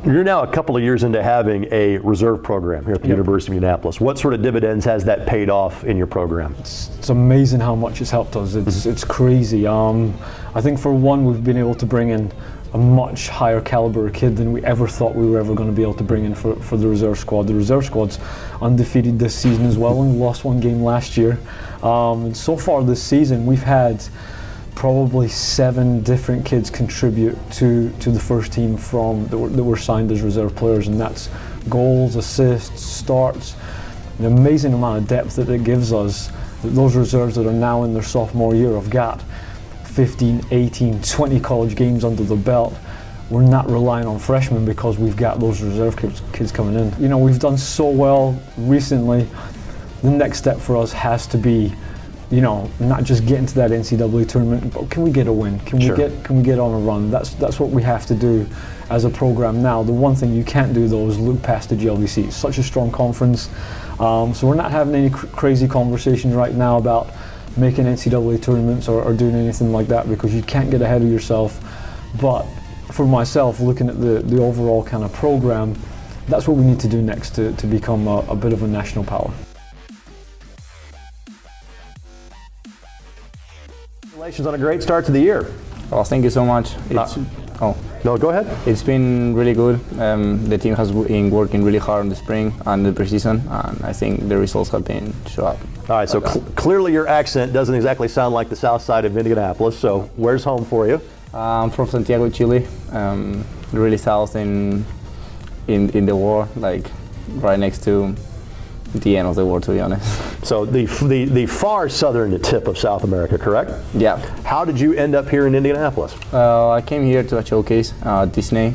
You're now a couple of years into having a reserve program here at the University of Indianapolis. What sort of dividends has that paid off in your program? It's amazing how much it's helped us. It's crazy. I think for one, we've been able to bring in a much higher caliber kid than we ever thought we were ever going to be able to bring in for the reserve squad. The reserve squad's undefeated this season as well, and lost one game last year. And so far this season, we've had probably 7 different kids contribute to the first team that were signed as reserve players, and that's goals, assists, starts. An amazing amount of depth that it gives us. That those reserves that are now in their sophomore year have got 15, 18, 20 college games under the belt. We're not relying on freshmen because we've got those reserve kids coming in. You know, we've done so well recently. The next step for us has to be, you know, not just get into that NCAA tournament, but can we get a win? Can we get on a run? That's what we have to do as a program now. The one thing you can't do though is look past the GLVC. It's such a strong conference, so we're not having any crazy conversations right now about making NCAA tournaments or doing anything like that, because you can't get ahead of yourself. But for myself, looking at the overall kind of program, that's what we need to do next to become a bit of a national power. Congratulations on a great start to the year. Well, thank you so much. No, go ahead. It's been really good. The team has been working really hard in the spring and the preseason, and I think the results have been show up. All right, so clearly your accent doesn't exactly sound like the south side of Indianapolis, so where's home for you? I'm from Santiago, Chile, really south in the world, like right next to the end of the world, to be honest. So the far southern tip of South America, correct? Yeah. How did you end up here in Indianapolis? I came here to a showcase, Disney,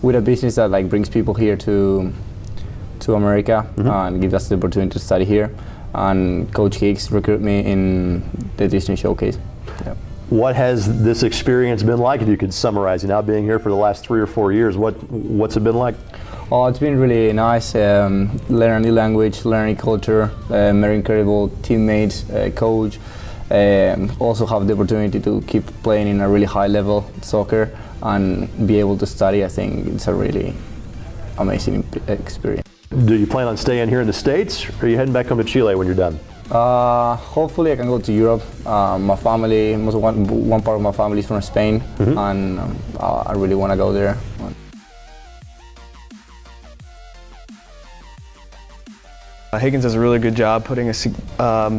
with a business that like brings people here to America and gives us the opportunity to study here. And Coach Hicks recruited me in the Disney showcase. Yeah. What has this experience been like, if you could summarize it, now being here for the last 3 or 4 years? What's it been like? Oh, it's been really nice. Learn a new language, learn a culture, very incredible teammates, coach. Also have the opportunity to keep playing in a really high level soccer and be able to study. I think it's a really amazing experience. Do you plan on staying here in the States, or are you heading back home to Chile when you're done? Hopefully I can go to Europe. My family, one part of my family is from Spain, and I really want to go there. Higgins does a really good job putting us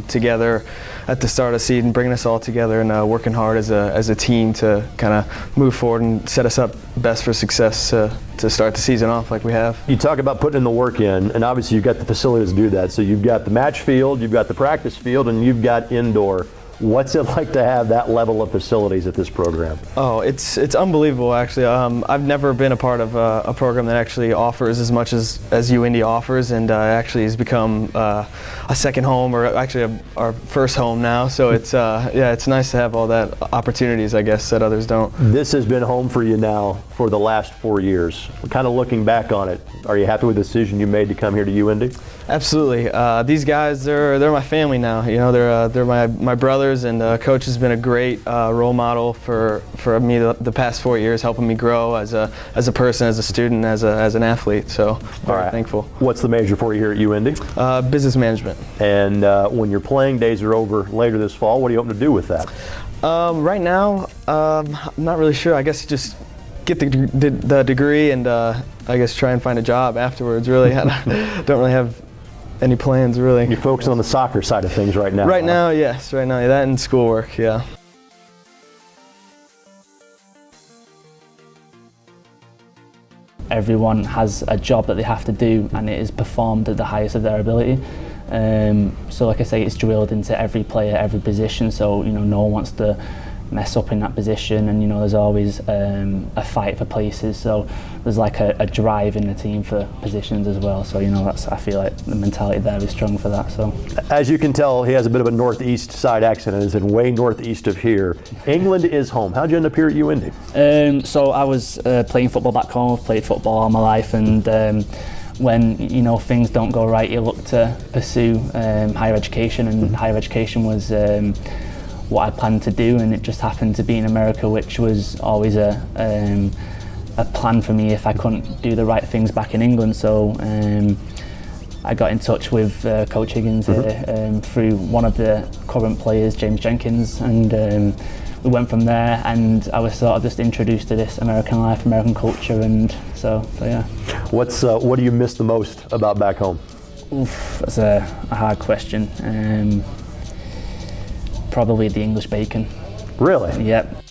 together at the start of the season, bringing us all together and working hard as a team to kind of move forward and set us up best for success to start the season off like we have. You talk about putting in the work in, and obviously you've got the facilities to do that. So you've got the match field, you've got the practice field, and you've got indoor. What's it like to have that level of facilities at this program? Oh, it's unbelievable actually. I've never been a part of a program that actually offers as much as UIndy offers, and actually has become a second home, or actually our first home now. So it's it's nice to have all that opportunities, I guess, that others don't. This has been home for you now for the last 4 years. Kind of looking back on it, are you happy with the decision you made to come here to UIndy? Absolutely. These guys, they're my family now. You know, they're my brothers, and Coach has been a great role model for me the past 4 years, helping me grow as a person, as a student, as an athlete. So very thankful. What's the major for you here at UIndy? Business management. And when your playing days are over later this fall, what are you hoping to do with that? Right now, I'm not really sure. I guess just get the degree and I guess try and find a job afterwards. Really, I don't really have any plans, really. You're focusing on the soccer side of things right now? Right now, yes. Right now, that and schoolwork, yeah. Everyone has a job that they have to do, and it is performed at the highest of their ability. So like I say, it's drilled into every player, every position, so you know, no one wants to mess up in that position, and you know, there's always a fight for places, so there's like a drive in the team for positions as well. So you know, I feel like the mentality there is strong for that. So as you can tell, he has a bit of a northeast side accent and is in way northeast of here. England is home. How'd you end up here at UIndy? So I was playing football back home. I've played football all my life, and when things don't go right, you look to pursue higher education, and higher education was what I planned to do, and it just happened to be in America, which was always a plan for me if I couldn't do the right things back in England. So I got in touch with Coach Higgins through one of the current players, James Jenkins, and we went from there, and I was sort of just introduced to this American life, American culture, and so yeah. What do you miss the most about back home? Oof, that's a hard question. Probably the English bacon. Really? Yep.